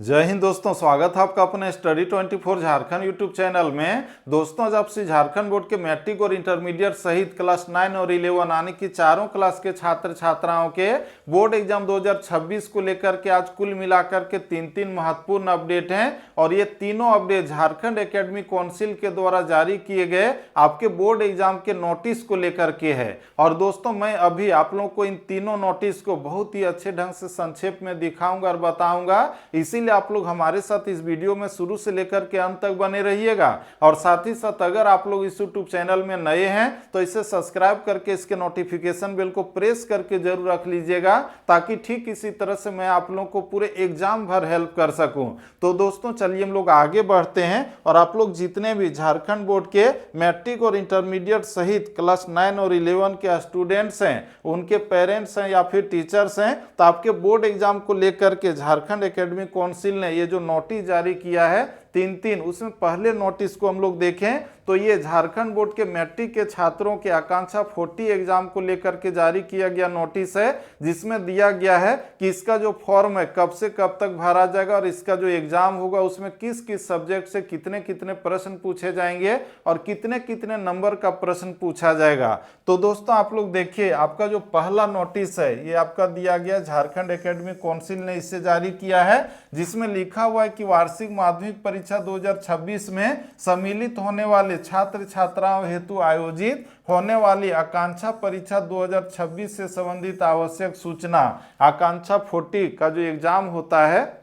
जय हिंद दोस्तों, स्वागत है आपका अपने स्टडी 24 झारखंड यूट्यूब चैनल में। दोस्तों, जब से झारखंड बोर्ड के मैट्रिक और इंटरमीडिएट सहित क्लास 9 और 11 यानी कि चारों क्लास के छात्र छात्राओं के बोर्ड एग्जाम 2026 को लेकर के आज कुल मिलाकर के तीन महत्वपूर्ण अपडेट हैं और ये तीनों अपडेट झारखंड एकेडमिक काउंसिल के द्वारा जारी किए गए आपके बोर्ड एग्जाम के नोटिस को लेकर के है। और दोस्तों, मैं अभी आप लोगों को इन तीनों नोटिस को बहुत ही अच्छे ढंग से संक्षेप में दिखाऊंगा और बताऊंगा, इसीलिए आप लोग हमारे साथ इस वीडियो में शुरू से लेकर के अंत तक बने रहिएगा। और साथ ही साथ अगर आप लोग इस यूट्यूब चैनल में नए हैं तो इसे सब्सक्राइब करके इसके नोटिफिकेशन बेल को प्रेस करके जरूर रख लीजिएगा, ताकि ठीक इसी तरह से मैं आप लोगों को पूरे एग्जाम भर हेल्प कर सकूं। तो दोस्तों, चलिए हम लोग आगे बढ़ते हैं और आप लोग जितने भी झारखंड बोर्ड के मैट्रिक और इंटरमीडिएट सहित क्लास 9 और 11 के स्टूडेंट्स हैं, उनके पेरेंट्स हैं या फिर टीचर्स हैं, तो आपके बोर्ड एग्जाम को लेकर के झारखंड एकेडमिक काउंसिल ने ये जो नोटिस जारी किया है तीन, उसमें पहले नोटिस को हम लोग देखें तो ये झारखंड बोर्ड के मैट्रिक के छात्रों के आकांक्षा 40 एग्जाम को लेकर के जारी किया गया नोटिस है, जिसमें दिया गया है कि इसका जो फॉर्म है कब से कब तक भरा जाएगा और इसका जो एग्जाम होगा उसमें किस किस सब्जेक्ट से कितने कितने प्रश्न पूछे जाएंगे और कितने कितने नंबर का प्रश्न पूछा जाएगा। तो दोस्तों, आप लोग देखिए, आपका जो पहला नोटिस है ये आपका दिया गया झारखंड एकेडमिक काउंसिल ने इससे जारी किया है, जिसमें लिखा हुआ है कि वार्षिक माध्यमिक परीक्षा 2026 में सम्मिलित होने वाले छात्र छात्राओं हेतु आयोजित होने वाली आकांक्षा परीक्षा 2026 से संबंधित आवश्यक सूचना आकांक्षा 40 का जो एग्जाम होता है,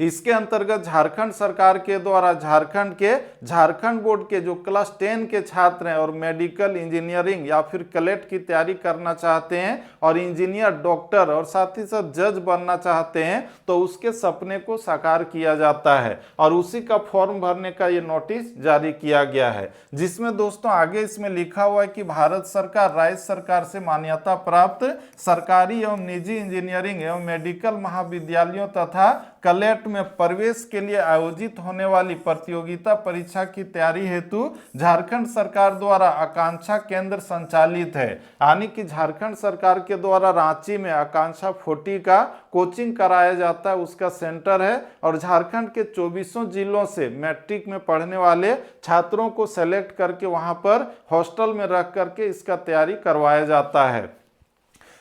इसके अंतर्गत झारखंड सरकार के द्वारा झारखंड बोर्ड के जो क्लास 10 के छात्र हैं और मेडिकल इंजीनियरिंग या फिर कलेक्ट की तैयारी करना चाहते हैं और इंजीनियर, डॉक्टर और साथ ही साथ जज बनना चाहते हैं, तो उसके सपने को साकार किया जाता है और उसी का फॉर्म भरने का ये नोटिस जारी किया गया है। जिसमें दोस्तों आगे इसमें लिखा हुआ है कि भारत सरकार राज्य सरकार से मान्यता प्राप्त सरकारी एवं निजी इंजीनियरिंग एवं मेडिकल महाविद्यालयों तथा कलेक्ट में प्रवेश के लिए आयोजित होने वाली प्रतियोगिता परीक्षा की तैयारी हेतु झारखंड सरकार द्वारा आकांक्षा केंद्र संचालित है। यानी कि झारखंड सरकार के द्वारा रांची में आकांक्षा 40 का कोचिंग कराया जाता है, उसका सेंटर है और झारखंड के 24 जिलों से मैट्रिक में पढ़ने वाले छात्रों को सेलेक्ट करके वहां पर हॉस्टल में रख करके इसका तैयारी करवाया जाता है।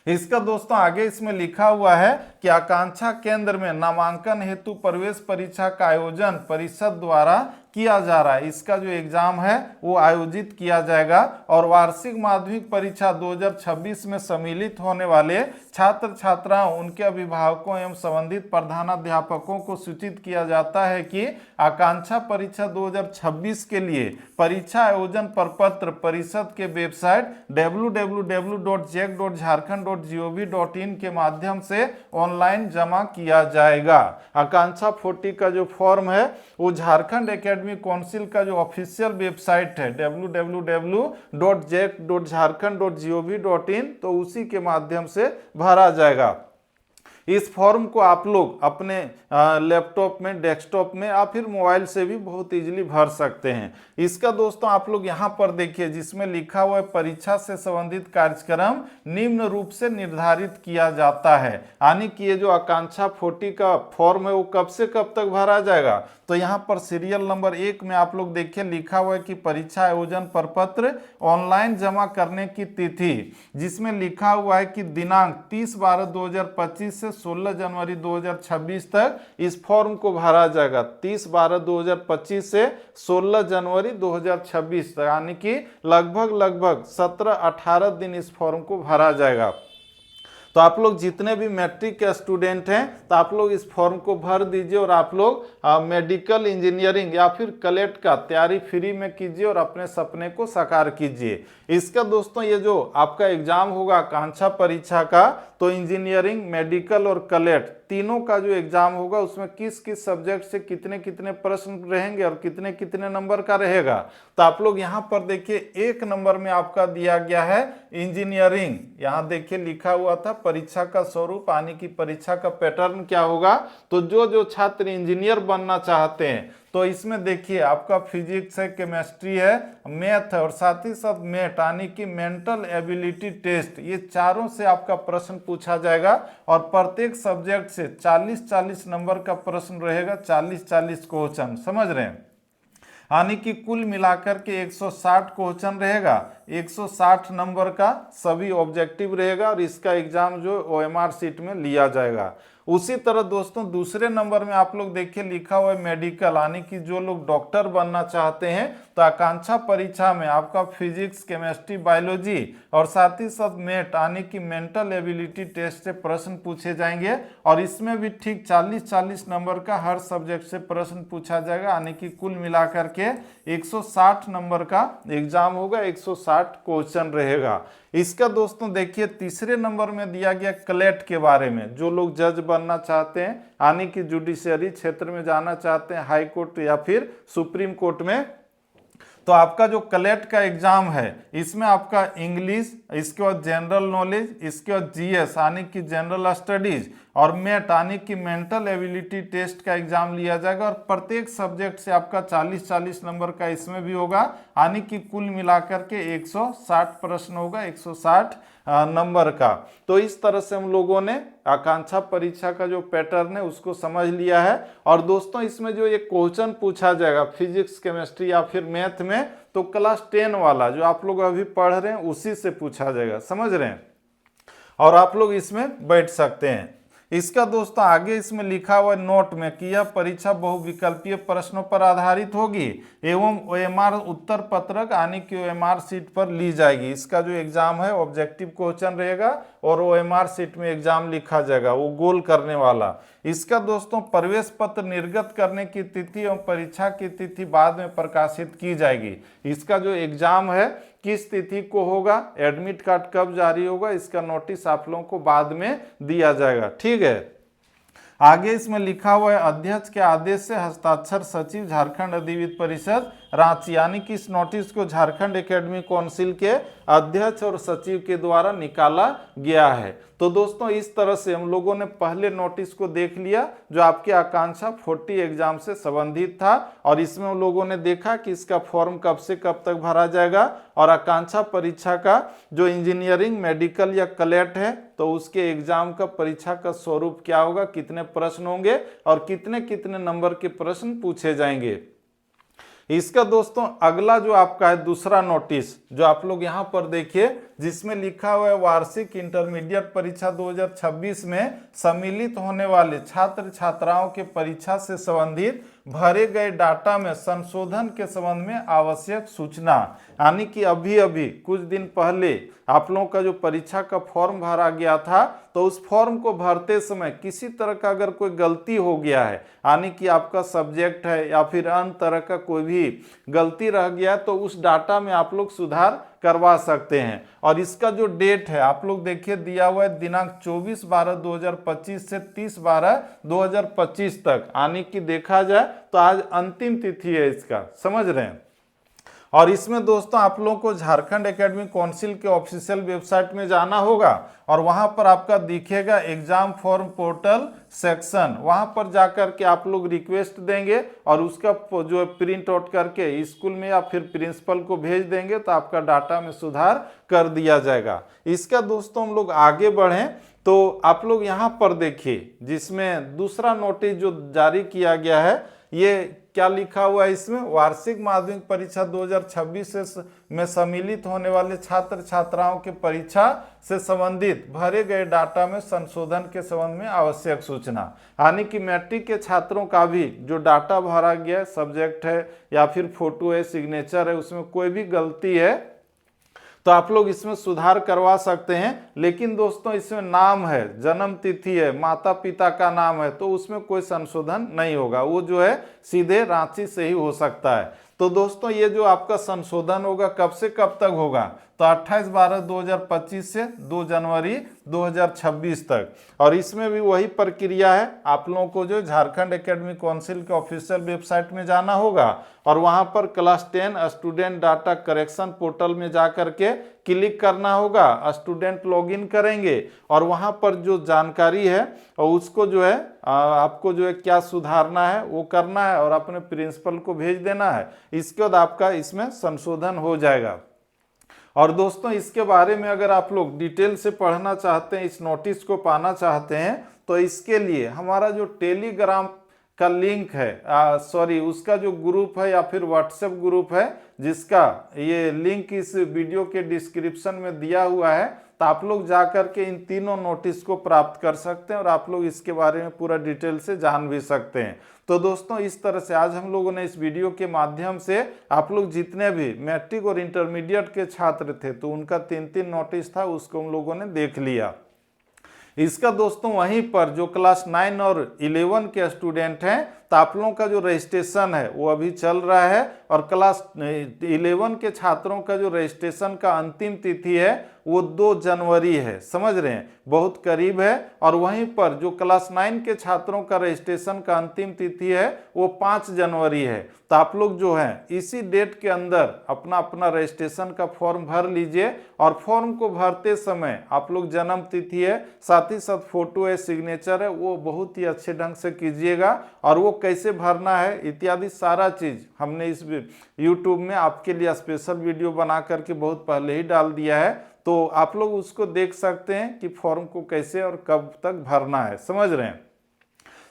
इसका दोस्तों आगे इसमें लिखा हुआ है कि आकांक्षा केंद्र में नामांकन हेतु प्रवेश परीक्षा का आयोजन परिषद द्वारा किया जा रहा है। इसका जो एग्जाम है वो आयोजित किया जाएगा और वार्षिक माध्यमिक परीक्षा 2026 में सम्मिलित होने वाले छात्र छात्राओं, उनके अभिभावकों एवं संबंधित प्रधानाध्यापकों को सूचित किया जाता है कि आकांक्षा परीक्षा 2026 के लिए परीक्षा आयोजन प्रपत्र परिषद के वेबसाइट www.jec.jharkhand.gov.in के माध्यम से ऑनलाइन जमा किया जाएगा। आकांक्षा 40 का जो फॉर्म है वो झारखंड एकेडमिक काउंसिल का जो ऑफिशियल वेबसाइट है www.jec.jharkhand.gov.in, तो उसी के माध्यम से भरा जाएगा। इस फॉर्म को आप लोग अपने लैपटॉप में, डेस्कटॉप में या फिर मोबाइल से भी बहुत इजीली भर सकते हैं। इसका दोस्तों आप लोग यहाँ पर देखिए, जिसमें लिखा हुआ है परीक्षा से संबंधित कार्यक्रम निम्न रूप से निर्धारित किया जाता है। यानी कि ये जो आकांक्षा 40 का फॉर्म है वो कब से कब तक भरा जाएगा, तो यहाँ पर सीरियल नंबर 1 में आप लोग देखिए लिखा हुआ है कि परीक्षा आयोजन प्रपत्र ऑनलाइन जमा करने की तिथि, जिसमें लिखा हुआ है कि दिनांक 30/12/2025 से 16 जनवरी 2026 तक इस फॉर्म को भरा जाएगा। 30/12/2025 से 16 जनवरी 2026 तक, यानी कि लगभग 17-18 दिन इस फॉर्म को भरा जाएगा। तो आप लोग जितने भी मैट्रिक के स्टूडेंट हैं तो आप लोग इस फॉर्म को भर दीजिए और आप लोग मेडिकल इंजीनियरिंग या फिर कलेक्ट का तैयारी फ्री में कीजिए और अपने सपने को साकार कीजिए। इसका दोस्तों ये जो आपका एग्जाम होगा आकांक्षा परीक्षा का, तो इंजीनियरिंग, मेडिकल और कलेक्ट तीनों का जो एग्जाम होगा उसमें किस किस सब्जेक्ट से कितने कितने प्रश्न रहेंगे और कितने कितने नंबर का रहेगा, तो आप लोग यहाँ पर देखिए 1 नंबर में आपका दिया गया है इंजीनियरिंग। यहाँ देखिए लिखा हुआ था परीक्षा का स्वरूप, यानी कि परीक्षा का पैटर्न क्या होगा। तो जो छात्र इंजीनियर बनना चाहते हैं तो इसमें देखिए आपका फिजिक्स है, केमिस्ट्री है, मैथ है और साथ ही साथ मेट यानी कि मेंटल एबिलिटी टेस्ट, ये चारों से आपका प्रश्न पूछा जाएगा और प्रत्येक सब्जेक्ट से 40-40 नंबर का प्रश्न रहेगा, 40-40 क्वेश्चन, समझ रहे हैं। यानी कि कुल मिलाकर के 160 क्वेश्चन रहेगा, 160 नंबर का सभी ऑब्जेक्टिव रहेगा और इसका एग्जाम जो ओएमआर सीट में लिया जाएगा। उसी तरह दोस्तों दूसरे नंबर में आप लोग देखिए लिखा हुआ है मेडिकल, यानी कि जो लोग डॉक्टर बनना चाहते हैं तो आकांक्षा परीक्षा में आपका फिजिक्स, केमिस्ट्री, बायोलॉजी और साथ ही साथ मेट यानी कि मेंटल एबिलिटी टेस्ट से प्रश्न पूछे जाएंगे और इसमें भी ठीक 40-40 नंबर का हर सब्जेक्ट से प्रश्न पूछा जाएगा, यानी कि कुल मिलाकर के 160 नंबर का एग्जाम होगा, 160 क्वेश्चन रहेगा। इसका दोस्तों देखिए तीसरे नंबर में दिया गया क्लेट के बारे में, जो लोग जज बनना चाहते हैं यानी कि जुडिशियरी क्षेत्र में जाना चाहते हैं, हाई कोर्ट या फिर सुप्रीम कोर्ट में, तो आपका जो क्लेट का एग्जाम है इसमें आपका इंग्लिश, इसके बाद जनरल नॉलेज, इसके बाद जीएस यानी कि जनरल स्टडीज और मेट यानी कि मेंटल एबिलिटी टेस्ट का एग्जाम लिया जाएगा और प्रत्येक सब्जेक्ट से आपका 40-40 नंबर का इसमें भी होगा, यानी कि कुल मिलाकर के 160 प्रश्न होगा, 160 नंबर का। तो इस तरह से हम लोगों ने आकांक्षा परीक्षा का जो पैटर्न है उसको समझ लिया है। और दोस्तों इसमें जो ये क्वेश्चन पूछा जाएगा फिजिक्स, केमिस्ट्री या फिर मैथ में, तो क्लास 10 वाला जो आप लोग अभी पढ़ रहे हैं उसी से पूछा जाएगा, समझ रहे हैं, और आप लोग इसमें बैठ सकते हैं। इसका दोस्तों आगे इसमें लिखा हुआ नोट में कि यह परीक्षा बहुविकल्पीय प्रश्नों पर आधारित होगी एवं ओएमआर उत्तर पत्रक यानी कि ओएमआर सीट पर ली जाएगी। इसका जो एग्जाम है ऑब्जेक्टिव क्वेश्चन रहेगा और ओएमआर सीट में एग्जाम लिखा जाएगा, वो गोल करने वाला। इसका दोस्तों प्रवेश पत्र निर्गत करने की तिथि एवं परीक्षा की तिथि बाद में प्रकाशित की जाएगी। इसका जो एग्जाम है किस तिथि को होगा, एडमिट कार्ड कब जारी होगा, इसका नोटिस आप लोगों को बाद में दिया जाएगा, ठीक है। आगे इसमें लिखा हुआ है अध्यक्ष के आदेश से हस्ताक्षर सचिव झारखंड अधिविद्य परिषद रांची, यानी कि इस नोटिस को झारखंड एकेडमिक काउंसिल के अध्यक्ष और सचिव के द्वारा निकाला गया है। तो दोस्तों इस तरह से हम लोगों ने पहले नोटिस को देख लिया जो आपके आकांक्षा 40 एग्जाम से संबंधित था और इसमें हम लोगों ने देखा कि इसका फॉर्म कब से कब तक भरा जाएगा और आकांक्षा परीक्षा का जो इंजीनियरिंग, मेडिकल या क्लेट है तो उसके एग्जाम का परीक्षा का स्वरूप क्या होगा, कितने प्रश्न होंगे और कितने कितने नंबर के प्रश्न पूछे जाएंगे। इसका दोस्तों अगला जो आपका है दूसरा नोटिस जो आप लोग यहाँ पर देखिए जिसमें लिखा हुआ है वार्षिक इंटरमीडिएट परीक्षा 2026 में सम्मिलित होने वाले छात्र छात्राओं के परीक्षा से संबंधित भरे गए डाटा में संशोधन के संबंध में आवश्यक सूचना, यानी कि अभी अभी कुछ दिन पहले आप लोगों का जो परीक्षा का फॉर्म भरा गया था तो उस फॉर्म को भरते समय किसी तरह का अगर कोई गलती हो गया है, यानी कि आपका सब्जेक्ट है या फिर अन्य तरह का कोई भी गलती रह गया तो उस डाटा में आप लोग सुधार करवा सकते हैं। और इसका जो डेट है आप लोग देखिए दिया हुआ है दिनांक 24/12/2025 से 30/12/2025 तक, यानी कि देखा जाए तो आज अंतिम तिथि है इसका, समझ रहे हैं। और इसमें दोस्तों आप लोगों को झारखंड एकेडमिक काउंसिल के ऑफिशियल वेबसाइट में जाना होगा और वहां पर आपका दिखेगा एग्जाम फॉर्म पोर्टल सेक्शन, वहां पर जाकर के आप लोग रिक्वेस्ट देंगे और उसका जो प्रिंट आउट करके स्कूल में या फिर प्रिंसिपल को भेज देंगे तो आपका डाटा में सुधार कर दिया जाएगा। इसका दोस्तों हम लोग आगे बढ़ें तो आप लोग यहाँ पर देखिए जिसमें दूसरा नोटिस जो जारी किया गया है ये क्या लिखा हुआ है इसमें, वार्षिक माध्यमिक परीक्षा 2026 में सम्मिलित होने वाले छात्र छात्राओं के परीक्षा से संबंधित भरे गए डाटा में संशोधन के संबंध में आवश्यक सूचना, यानी कि मैट्रिक के छात्रों का भी जो डाटा भरा गया है, सब्जेक्ट है या फिर फोटो है, सिग्नेचर है, उसमें कोई भी गलती है तो आप लोग इसमें सुधार करवा सकते हैं। लेकिन दोस्तों इसमें नाम है, जन्म तिथि है, माता पिता का नाम है तो उसमें कोई संशोधन नहीं होगा, वो जो है सीधे रांची से ही हो सकता है। तो दोस्तों ये जो आपका संशोधन होगा कब से कब तक होगा तो 28/12/2025 से 2 जनवरी 2026 तक। और इसमें भी वही प्रक्रिया है, आप लोगों को जो झारखंड एकेडमिक काउंसिल के ऑफिशियल वेबसाइट में जाना होगा और वहां पर class 10 student data correction portal में जा करके क्लिक करना होगा, स्टूडेंट लॉगिन करेंगे और वहां पर जो जानकारी है और उसको जो है आपको जो है क्या सुधारना है वो करना है और अपने प्रिंसिपल को भेज देना है। इसके बाद आपका इसमें संशोधन हो जाएगा। और दोस्तों इसके बारे में अगर आप लोग डिटेल से पढ़ना चाहते हैं, इस नोटिस को पाना चाहते हैं, तो इसके लिए हमारा जो टेलीग्राम का लिंक है, सॉरी उसका जो ग्रुप है या फिर व्हाट्सएप ग्रुप है, जिसका ये लिंक इस वीडियो के डिस्क्रिप्शन में दिया हुआ है, तो आप लोग जाकर के इन तीनों नोटिस को प्राप्त कर सकते हैं और आप लोग इसके बारे में पूरा डिटेल से जान भी सकते हैं। तो दोस्तों इस तरह से आज हम लोगों ने इस वीडियो के माध्यम से आप लोग जितने भी मैट्रिक और इंटरमीडिएट के छात्र थे तो उनका 3-3 नोटिस था, उसको हम लोगों ने देख लिया। इसका दोस्तों वहीं पर जो क्लास 9 और 11 के स्टूडेंट हैं तो आप लोगों का जो रजिस्ट्रेशन है वो अभी चल रहा है और क्लास 11 के छात्रों का जो रजिस्ट्रेशन का अंतिम तिथि है वो 2 जनवरी है, समझ रहे हैं, बहुत करीब है। और वहीं पर जो क्लास 9 के छात्रों का रजिस्ट्रेशन का अंतिम तिथि है वो 5 जनवरी है। तो आप लोग जो है इसी डेट के अंदर अपना अपना रजिस्ट्रेशन का फॉर्म भर लीजिए और फॉर्म को भरते समय आप लोग जन्म तिथि है, साथ ही साथ फोटो है, सिग्नेचर है, वो बहुत ही अच्छे ढंग से कीजिएगा और वो कैसे भरना है इत्यादि सारा चीज हमने इस YouTube में आपके लिए स्पेशल वीडियो बना करके बहुत पहले ही डाल दिया है, तो आप लोग उसको देख सकते हैं कि फॉर्म को कैसे और कब तक भरना है, समझ रहे हैं।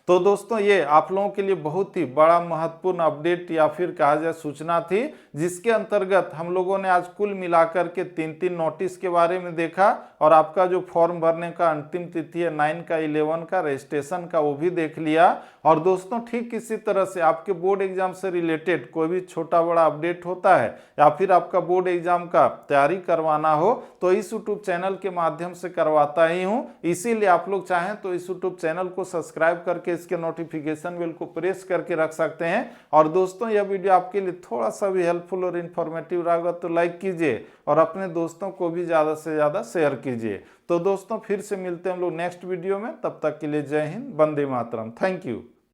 तो दोस्तों ये आप लोगों के लिए बहुत ही बड़ा महत्वपूर्ण अपडेट या फिर कहा जाए सूचना थी, जिसके अंतर्गत हम लोगों ने आज कुल मिलाकर के 3-3 नोटिस के बारे में देखा और आपका जो फॉर्म भरने का अंतिम तिथि है 9 का 11 का रजिस्ट्रेशन का वो भी देख लिया। और दोस्तों ठीक इसी तरह से आपके बोर्ड एग्जाम से रिलेटेड कोई भी छोटा बड़ा अपडेट होता है या फिर आपका बोर्ड एग्जाम का तैयारी करवाना हो तो इस यूट्यूब चैनल के माध्यम से करवाता ही हूँ। इसीलिए आप लोग चाहें तो इस यूट्यूब चैनल को सब्सक्राइब करके इसके नोटिफिकेशन बेल को प्रेस करके रख सकते हैं। और दोस्तों यह वीडियो आपके लिए थोड़ा सा भी हेल्पफुल और इन्फॉर्मेटिव रहा तो लाइक कीजिए और अपने दोस्तों को भी ज़्यादा से ज़्यादा शेयर कीजिए। तो दोस्तों फिर से मिलते हैं हम लोग नेक्स्ट वीडियो में, तब तक के लिए जय हिंद, वंदे मातरम, थैंक यू।